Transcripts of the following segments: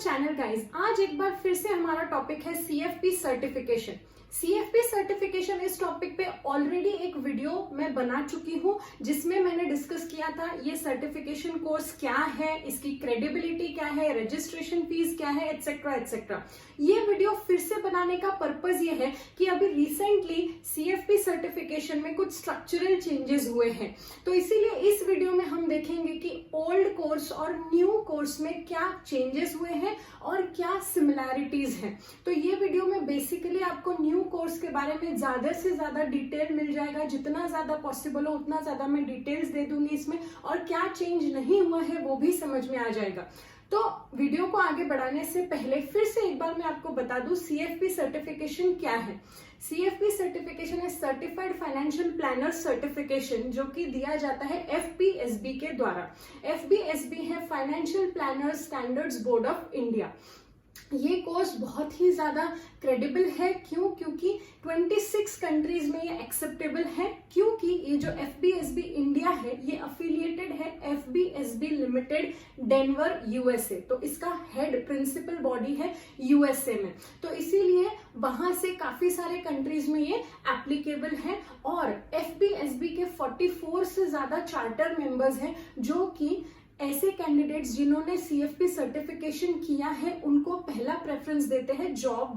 Channel guys. आज एक बार फिर से हमारा टॉपिक है सीएफपी सर्टिफिकेशन। सीएफपी सर्टिफिकेशन इस टॉपिक पे ऑलरेडी एक वीडियो मैं बना चुकी हूँ जिसमें मैंने डिस्कस किया था ये सर्टिफिकेशन कोर्स क्या है, इसकी क्रेडिबिलिटी क्या है, रजिस्ट्रेशन फीस क्या है, एटसेट्रा एटसेट्रा। ये वीडियो फिर से बनाने का पर्पज ये है कि अभी रिसेंटली सीएफपी सर्टिफिकेशन में कुछ स्ट्रक्चरल चेंजेस हुए हैं, तो इसीलिए इस वीडियो में हम देखेंगे कि ओल्ड कोर्स और न्यू कोर्स में क्या चेंजेस हुए हैं और क्या सिमिलैरिटीज हैं। तो ये वीडियो में बेसिकली आपको न्यू कोर्स के बारे में ज्यादा से ज्यादा डिटेल मिल जाएगा। जितना ज्यादा पॉसिबल हो उतना ज्यादा मैं डिटेल्स दे दूंगी इसमें, और क्या चेंज नहीं हुआ है वो भी समझ में आ जाएगा। तो वीडियो को आगे बढ़ाने से पहले फिर से एक बार मैं आपको बता दूं सीएफपी सर्टिफिकेशन क्या है। सीएफपी सर्टिफिकेशन है सर्टिफाइड फाइनेंशियल प्लानर सर्टिफिकेशन, जो कि दिया जाता है एफबीएसबी के द्वारा। एफबीएसबी है financial planner standards board of India. ये कोर्स बहुत ही ज्यादा क्रेडिबल है। क्यों? क्योंकि 26 कंट्रीज में ये एक्सेप्टेबल है, क्योंकि ये जो एफबीएसबी इंडिया है ये अफिलिएटेड है एफबीएसबी लिमिटेड डेनवर यूएसए। तो इसका हेड प्रिंसिपल बॉडी है यूएसए में, तो इसीलिए वहां से काफी सारे कंट्रीज में ये एप्लीकेबल है। और एफबीएसबी के 44 से ज्यादा चार्टर मेंबर्स हैं, जो कि ऐसे कैंडिडेट्स जिन्होंने सीएफपी सर्टिफिकेशन किया है उनको पहला प्रेफरेंस देते हैं। जॉब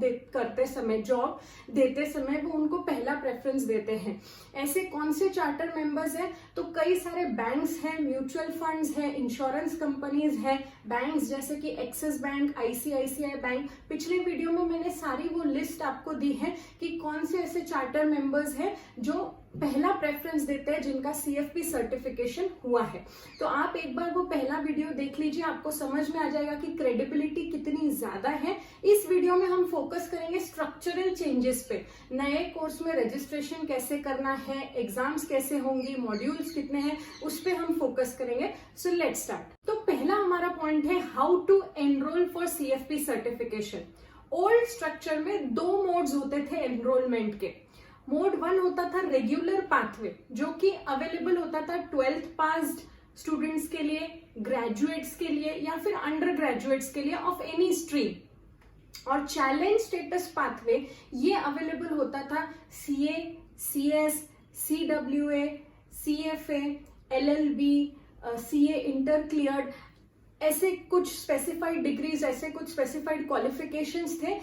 देते समय वो उनको पहला प्रेफरेंस देते हैं। ऐसे कौन से चार्टर मेंबर्स हैं? तो कई सारे बैंक्स हैं, म्यूचुअल फंड्स हैं, इंश्योरेंस कंपनीज हैं, बैंक्स जैसे कि एक्सिस बैंक, आईसीआईसीआई बैंक। पिछले वीडियो में मैंने सारी वो लिस्ट आपको दी है कि कौन से ऐसे चार्टर मेंबर्स हैं जो पहला प्रेफरेंस देते हैं, जिनका सीएफपी सर्टिफिकेशन हुआ है। तो आप एक बार वो पहला वीडियो देख लीजिए, आपको समझ में आ जाएगा कि क्रेडिबिलिटी कितनी ज्यादा है। इस वीडियो में हम फोकस करेंगे स्ट्रक्चरल चेंजेस पे, नए कोर्स में रजिस्ट्रेशन कैसे करना है, एग्जाम्स कैसे होंगी, मॉड्यूल्स कितने हैं, उस पे हम फोकस करेंगे। So let's start. तो पहला हमारा पॉइंट है how to enroll for CFP certification. Old structure में 2 मोड्स होते थे एनरोलमेंट के। मोड 1 होता था रेगुलर पाथवे, जो कि अवेलेबल होता था 12th पास्ड स्टूडेंट्स के लिए, ग्रेजुएट्स के लिए या फिर अंडर ग्रेजुएट्स के लिए ऑफ एनी स्ट्रीम। और चैलेंज स्टेटस पाथवे ये अवेलेबल होता था CA, CS, CWA, CFA, LLB, CA inter cleared. ऐसे कुछ स्पेसिफाइड डिग्रीज, ऐसे कुछ स्पेसिफाइड क्वालिफिकेशंस थे।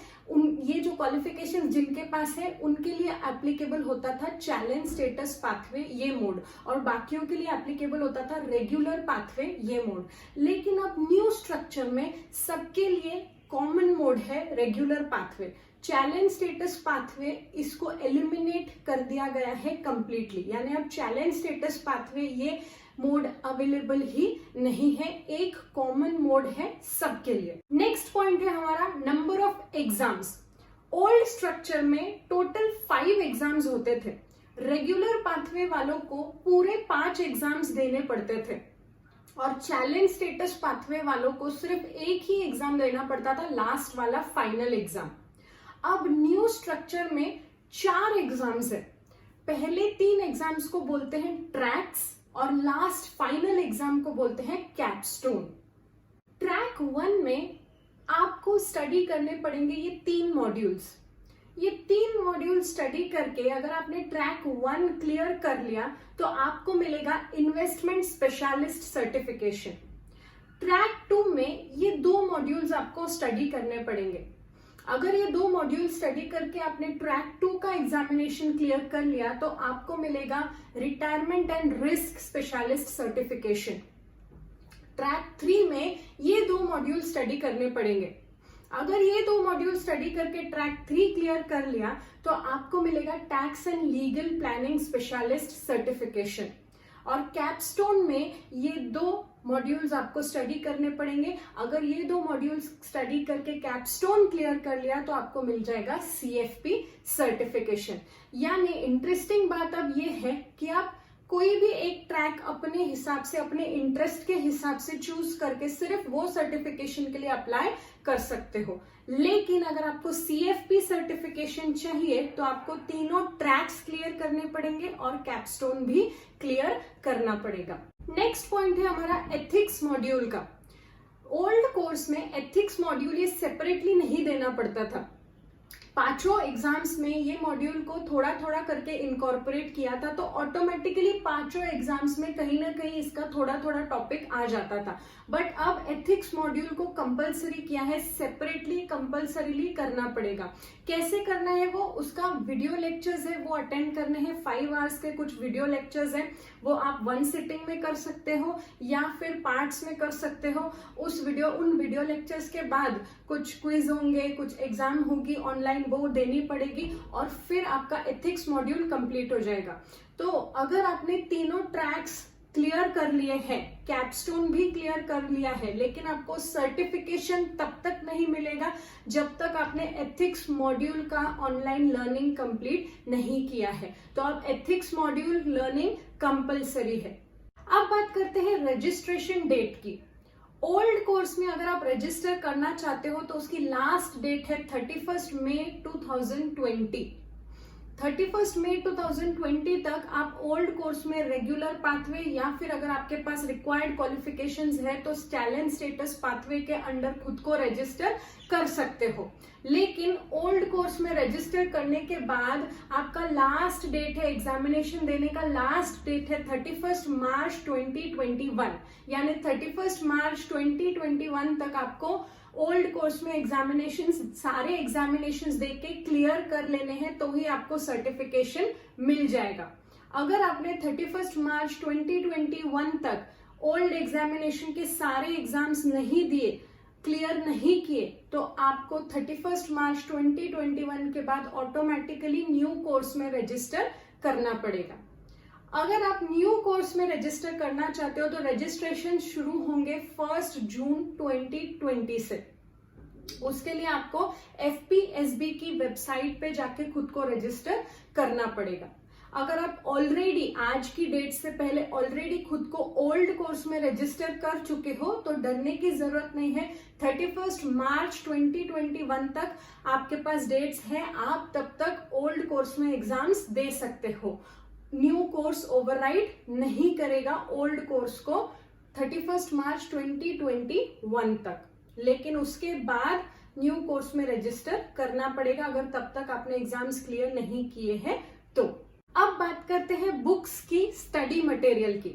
ये जो क्वालिफिकेशंस जिनके पास है उनके लिए एप्लीकेबल होता था चैलेंज स्टेटस पाथवे ये मोड, और बाकियों के लिए एप्लीकेबल होता था रेगुलर पाथवे ये मोड। लेकिन अब न्यू स्ट्रक्चर में सबके लिए कॉमन मोड है regular pathway. Challenge status pathway इसको एलिमिनेट कर दिया गया है कंप्लीटली, यानी अब चैलेंज स्टेटस पाथवे ये मोड अवेलेबल ही नहीं है, एक कॉमन मोड है सबके लिए। नेक्स्ट पॉइंट है हमारा number of exams. Old structure में टोटल 5 एग्जाम्स होते थे। रेगुलर पाथवे वालों को पूरे 5 एग्जाम्स देने पड़ते थे, और चैलेंज स्टेटस पाथवे वालों को सिर्फ एक ही एग्जाम देना पड़ता था, लास्ट वाला फाइनल एग्जाम। अब न्यू स्ट्रक्चर में 4 एग्जाम्स है। पहले 3 एग्जाम्स को बोलते हैं ट्रैक्स, और लास्ट फाइनल एग्जाम को बोलते हैं कैपस्टोन। ट्रैक 1 में आपको स्टडी करने पड़ेंगे ये 3 मॉड्यूल्स। ये 3 मॉड्यूल स्टडी करके अगर आपने ट्रैक 1 क्लियर कर लिया तो आपको मिलेगा इन्वेस्टमेंट स्पेशलिस्ट सर्टिफिकेशन। ट्रैक 2 में ये 2 मॉड्यूल्स आपको स्टडी करने पड़ेंगे। अगर ये 2 मॉड्यूल स्टडी करके आपने ट्रैक 2 का एग्जामिनेशन क्लियर कर लिया तो आपको मिलेगा retirement and risk specialist certification. Track 3 में ये 2 मॉड्यूल स्टडी करने पड़ेंगे। अगर ये 2 मॉड्यूल स्टडी करके ट्रैक 3 क्लियर कर लिया तो आपको मिलेगा tax and legal planning specialist certification. और कैपस्टोन में ये 2 मॉड्यूल्स आपको स्टडी करने पड़ेंगे। अगर ये 2 मॉड्यूल्स स्टडी करके कैपस्टोन क्लियर कर लिया तो आपको मिल जाएगा सीएफपी सर्टिफिकेशन। यानी इंटरेस्टिंग बात अब ये है कि आप कोई भी एक ट्रैक अपने हिसाब से, अपने इंटरेस्ट के हिसाब से चूज करके सिर्फ वो सर्टिफिकेशन के लिए अप्लाई कर सकते हो। लेकिन अगर आपको सीएफपी सर्टिफिकेशन चाहिए तो आपको तीनों ट्रैक्स क्लियर करने पड़ेंगे और कैपस्टोन भी क्लियर करना पड़ेगा। नेक्स्ट पॉइंट है हमारा एथिक्स मॉड्यूल का। ओल्ड कोर्स में एथिक्स मॉड्यूल ये सेपरेटली नहीं देना पड़ता था। पांचों एग्जाम्स में ये मॉड्यूल को थोड़ा थोड़ा करके इनकॉर्पोरेट किया था, तो ऑटोमेटिकली पांचों एग्जाम्स में कहीं ना कहीं इसका थोड़ा थोड़ा टॉपिक आ जाता था। बट अब एथिक्स मॉड्यूल को कंपलसरी किया है, सेपरेटली कंपलसरीली करना पड़ेगा। कैसे करना है वो, उसका वीडियो लेक्चर्स है वो अटेंड करने हैं। 5 आवर्स के कुछ वीडियो लेक्चर्स हैं, वो आप 1 सिटिंग में कर सकते हो या फिर पार्ट्स में कर सकते हो। उन वीडियो लेक्चर्स के बाद कुछ क्विज होंगे, कुछ एग्जाम होगी ऑनलाइन, वो देनी पड़ेगी और फिर आपका एथिक्स मॉड्यूल कंप्लीट हो जाएगा। तो अगर आपने तीनों ट्रैक्स क्लियर कर लिए हैं, कैपस्टोन भी क्लियर कर लिया है, लेकिन आपको सर्टिफिकेशन तब तक नहीं मिलेगा जब तक आपने एथिक्स मॉड्यूल का ऑनलाइन लर्निंग कंप्लीट नहीं किया है। तो अब एथिक्स मॉड्यूल लर्निंग कंपलसरी है। अब बात करते हैं रजिस्ट्रेशन डेट की। ओल्ड कोर्स में अगर आप रजिस्टर करना चाहते हो तो उसकी लास्ट डेट है 31 मई 2020। 31 मई 2020 तक आप ओल्ड कोर्स में रेगुलर पाथवे या फिर अगर आपके पास रिक्वायर्ड क्वालिफिकेशंस है तो टैलेंट स्टेटस पाथवे के अंडर खुद को रजिस्टर कर सकते हो। लेकिन ओल्ड कोर्स में रजिस्टर करने के बाद आपका लास्ट डेट है, एग्जामिनेशन देने का लास्ट डेट है 31 मार्च 2021, यानी 31 मार्च 2021 तक आपको ओल्ड कोर्स में सारे एग्जामिनेशन दे के क्लियर कर लेने हैं, तो ही आपको सर्टिफिकेशन मिल जाएगा। अगर आपने 31 मार्च 2021 तक ओल्ड एग्जामिनेशन के सारे एग्जाम्स नहीं दिए, क्लियर नहीं किए, तो आपको 31 मार्च 2021 के बाद ऑटोमेटिकली न्यू कोर्स में रजिस्टर करना पड़ेगा। अगर आप न्यू कोर्स में रजिस्टर करना चाहते हो तो रजिस्ट्रेशन शुरू होंगे 1 जून 2020 से। उसके लिए आपको FPSB की वेबसाइट पे जाके खुद को रजिस्टर करना पड़ेगा। अगर आप ऑलरेडी आज की डेट से पहले ऑलरेडी खुद को ओल्ड कोर्स में रजिस्टर कर चुके हो तो डरने की जरूरत नहीं है। 31 मार्च 2021 तक आपके पास डेट्स हैं, आप तब तक ओल्ड कोर्स में एग्जाम्स दे सकते हो। न्यू कोर्स ओवरराइड नहीं करेगा ओल्ड कोर्स को 31 मार्च 2021 तक, लेकिन उसके बाद न्यू कोर्स में रजिस्टर करना पड़ेगा अगर तब तक आपने एग्जाम्स क्लियर नहीं किए हैं तो। अब बात करते हैं बुक्स की, स्टडी मटेरियल की।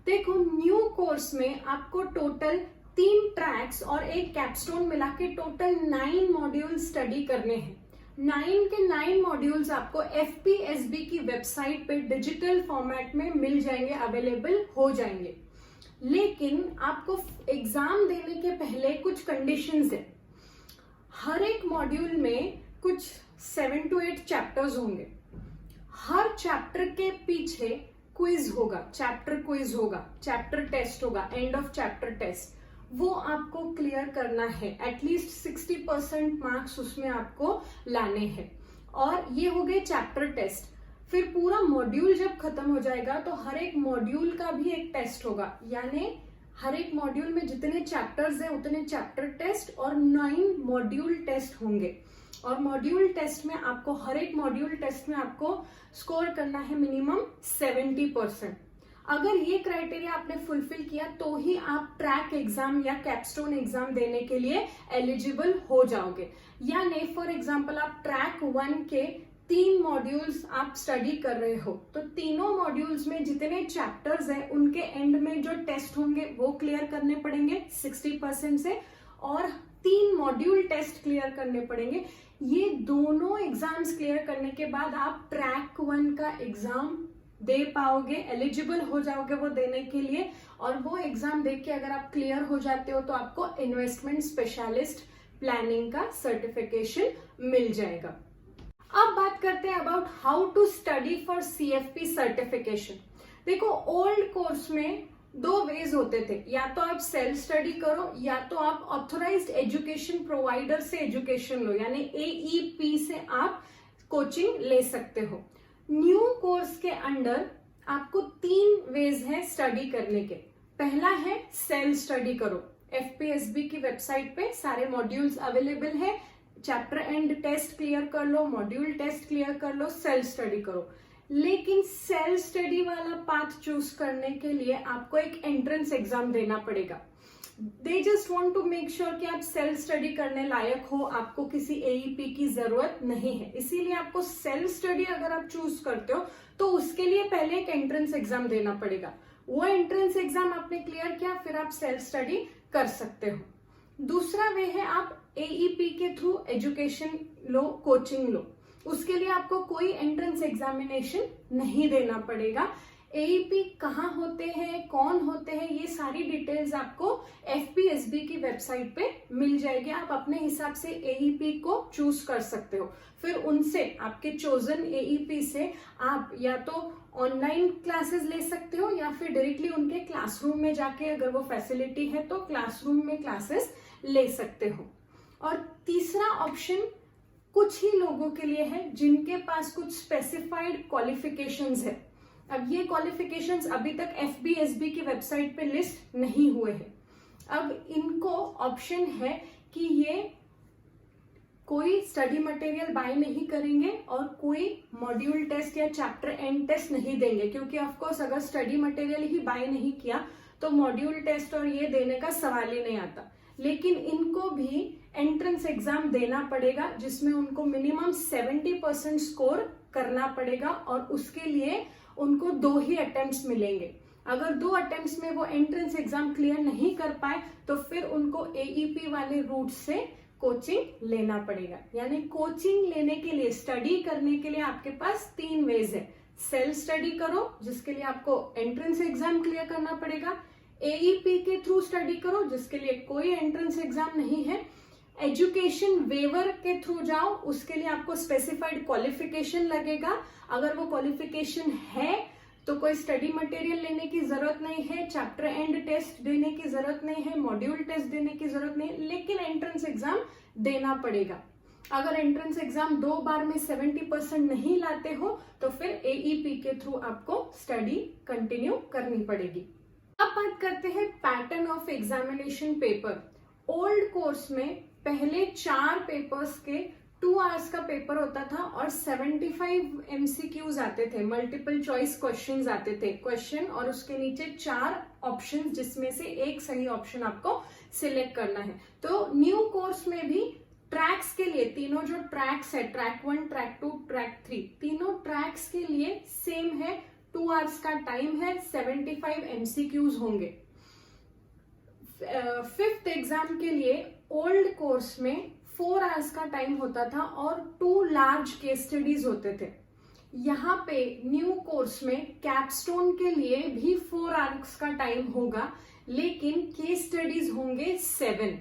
देखो, न्यू कोर्स में आपको टोटल 3 ट्रैक्स और एक कैपस्टोन मिला के टोटल 9 मॉड्यूल स्टडी करने हैं। 9 के 9 मॉड्यूल्स आपको FPSB की वेबसाइट पे डिजिटल फॉर्मेट में मिल जाएंगे, अवेलेबल हो जाएंगे। लेकिन आपको एग्जाम देने के पहले कुछ कंडीशंस है। हर एक मॉड्यूल में कुछ 7 to 8 चैप्टर्स होंगे। हर चैप्टर के पीछे क्विज होगा, चैप्टर क्विज होगा, चैप्टर टेस्ट होगा, एंड ऑफ चैप्टर टेस्ट, वो आपको क्लियर करना है। एटलीस्ट 60% मार्क्स उसमें आपको लाने हैं। और ये हो गए चैप्टर टेस्ट। फिर पूरा मॉड्यूल जब खत्म हो जाएगा तो हर एक मॉड्यूल का भी एक टेस्ट होगा, यानी हर एक मॉड्यूल में जितने चैप्टर्स हैं उतने चैप्टर टेस्ट और 9 मॉड्यूल टेस्ट होंगे। और मॉड्यूल टेस्ट में आपको हर एक मॉड्यूल टेस्ट में आपको स्कोर करना है मिनिमम 70%। अगर ये क्राइटेरिया आपने फुलफिल किया तो ही आप ट्रैक एग्जाम या कैपस्टोन एग्जाम देने के लिए एलिजिबल हो जाओगे। यानी फॉर एग्जांपल आप ट्रैक 1 के 3 मॉड्यूल्स आप स्टडी कर रहे हो तो तीनों मॉड्यूल्स में जितने चैप्टर्स हैं उनके एंड में जो टेस्ट होंगे वो क्लियर करने पड़ेंगे 60% से, और 3 मॉड्यूल टेस्ट क्लियर करने पड़ेंगे। ये दोनों एग्जाम्स क्लियर करने के बाद आप ट्रैक 1 का एग्जाम दे पाओगे, एलिजिबल हो जाओगे वो देने के लिए। और वो एग्जाम देख के अगर आप क्लियर हो जाते हो तो आपको इन्वेस्टमेंट स्पेशलिस्ट प्लानिंग का सर्टिफिकेशन मिल जाएगा। अब बात करते हैं about how to study for CFP certification. देखो, ओल्ड कोर्स में 2 वेज होते थे, या तो आप सेल्फ स्टडी करो या तो आप ऑथोराइज्ड एजुकेशन प्रोवाइडर से एजुकेशन लो, यानी AEP से आप कोचिंग ले सकते हो। न्यू कोर्स के अंडर आपको 3 वेज है स्टडी करने के। पहला है सेल्फ स्टडी करो। FPSB की वेबसाइट पे सारे मॉड्यूल्स अवेलेबल है, चैप्टर एंड टेस्ट क्लियर कर लो, मॉड्यूल टेस्ट क्लियर कर लो, सेल्फ स्टडी करो। लेकिन सेल्फ स्टडी वाला पाथ चूज करने के लिए आपको एक एंट्रेंस एग्जाम देना पड़ेगा। They just want to make sure कि आप सेल्फ स्टडी करने लायक हो, आपको किसी एईपी की जरूरत नहीं है। इसीलिए आपको सेल्फ स्टडी अगर आप चूज करते हो तो उसके लिए पहले एक एंट्रेंस एग्जाम देना पड़ेगा। वो एंट्रेंस एग्जाम आपने क्लियर किया, फिर आप सेल्फ स्टडी कर सकते हो। दूसरा वे है आप एईपी के थ्रू एजुकेशन लो, कोचिंग लो। उसके लिए आपको कोई एंट्रेंस एग्जामिनेशन नहीं देना पड़ेगा। एईपी कहाँ होते हैं, कौन होते हैं, ये सारी डिटेल्स आपको एफपीएसबी की वेबसाइट पे मिल जाएगी। आप अपने हिसाब से एईपी को चूज कर सकते हो। फिर उनसे, आपके चोजन एईपी से आप या तो ऑनलाइन क्लासेस ले सकते हो या फिर डायरेक्टली उनके क्लासरूम में जाके, अगर वो फैसिलिटी है तो क्लासरूम में क्लासेस ले सकते हो। और तीसरा ऑप्शन कुछ ही लोगों के लिए है जिनके पास कुछ स्पेसिफाइड क्वालिफिकेशंस है। अब ये क्वालिफिकेशंस अभी तक एफबीएसबी की वेबसाइट पे लिस्ट नहीं हुए हैं। अब इनको ऑप्शन है कि ये कोई स्टडी मटेरियल बाय नहीं करेंगे और कोई मॉड्यूल टेस्ट या चैप्टर एंड टेस्ट नहीं देंगे, क्योंकि ऑफ कोर्स अगर स्टडी मटेरियल ही बाय नहीं किया तो मॉड्यूल टेस्ट और ये देने का सवाल ही नहीं आता। लेकिन इनको भी एंट्रेंस एग्जाम देना पड़ेगा जिसमें उनको मिनिमम 70% स्कोर करना पड़ेगा और उसके लिए उनको 2 ही अटेम्प्ट्स मिलेंगे। अगर 2 अटेम्प्ट्स में वो एंट्रेंस एग्जाम क्लियर नहीं कर पाए तो फिर उनको एईपी वाले रूट से कोचिंग लेना पड़ेगा। यानी कोचिंग लेने के लिए, स्टडी करने के लिए आपके पास 3 वेज है। सेल्फ स्टडी करो जिसके लिए आपको एंट्रेंस एग्जाम क्लियर करना पड़ेगा, एईपी के थ्रू स्टडी करो जिसके लिए कोई एंट्रेंस एग्जाम नहीं है, एजुकेशन वेवर के थ्रू जाओ उसके लिए आपको स्पेसिफाइड क्वालिफिकेशन लगेगा। अगर वो क्वालिफिकेशन है तो कोई स्टडी मटेरियल लेने की जरूरत नहीं है, चैप्टर एंड टेस्ट देने की जरूरत नहीं है, मॉड्यूल टेस्ट देने की जरूरत नहीं है, लेकिन एंट्रेंस एग्जाम देना पड़ेगा। अगर एंट्रेंस एग्जाम 2 बार में 70% नहीं लाते हो तो फिर एईपी के थ्रू आपको स्टडी कंटिन्यू करनी पड़ेगी। अब बात करते हैं pattern of examination paper. Old course में पहले 4 पेपर्स के 2 आवर्स का पेपर होता था और 75 MCQs आते थे, मल्टीपल चॉइस क्वेश्चंस आते थे। क्वेश्चन और उसके नीचे 4 ऑप्शंस जिसमें से एक सही ऑप्शन आपको सिलेक्ट करना है। तो न्यू कोर्स में भी ट्रैक्स के लिए, तीनों जो ट्रैक्स है, ट्रैक 1, ट्रैक 2, ट्रैक 3, तीनों ट्रैक्स के लिए सेम है। 2 आवर्स का टाइम है, 75 MCQs होंगे। 5th एग्जाम के लिए ओल्ड कोर्स में 4 आवर्स का टाइम होता था और 2 लार्ज केस स्टडीज होते थे। यहाँ पे न्यू कोर्स में कैपस्टोन के लिए भी 4 आवर्स का टाइम होगा, लेकिन केस स्टडीज होंगे 7,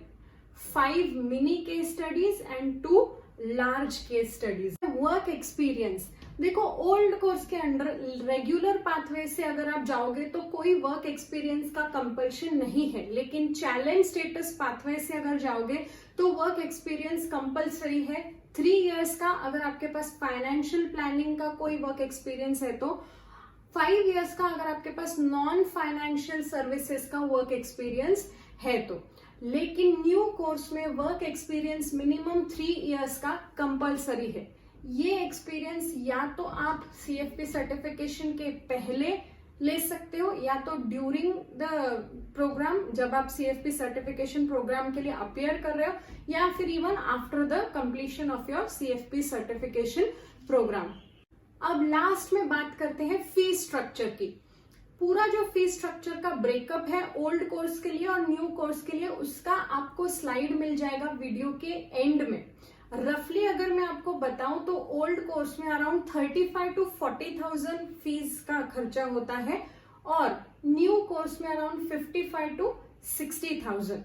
5 mini case studies and 2 large case studies. Work experience, देखो ओल्ड कोर्स के अंडर रेगुलर पाथवे से अगर आप जाओगे तो कोई वर्क एक्सपीरियंस का कंपल्शन नहीं है, लेकिन चैलेंज स्टेटस पाथवे से अगर जाओगे तो वर्क एक्सपीरियंस कंपल्सरी है 3 इयर्स का। अगर आपके पास फाइनेंशियल प्लानिंग का कोई वर्क एक्सपीरियंस है तो 5 इयर्स का, अगर आपके पास नॉन फाइनेंशियल सर्विसेज का वर्क एक्सपीरियंस है तो। लेकिन न्यू कोर्स में वर्क एक्सपीरियंस मिनिमम 3 इयर्स का कंपल्सरी है। ये एक्सपीरियंस या तो आप सीएफपी सर्टिफिकेशन के पहले ले सकते हो या तो ड्यूरिंग द प्रोग्राम, जब आप सीएफपी सर्टिफिकेशन प्रोग्राम के लिए अपियर कर रहे हो, या फिर even after the completion of your CFP certification program. अब लास्ट में बात करते हैं फीस स्ट्रक्चर की। पूरा जो फीस स्ट्रक्चर का ब्रेकअप है ओल्ड कोर्स के लिए और न्यू कोर्स के लिए, उसका आपको स्लाइड मिल जाएगा वीडियो के एंड में। रफली अगर मैं आपको बताऊं तो ओल्ड कोर्स में अराउंड 35 to 40,000 फीस का खर्चा होता है और न्यू कोर्स में अराउंड 55 to 60,000।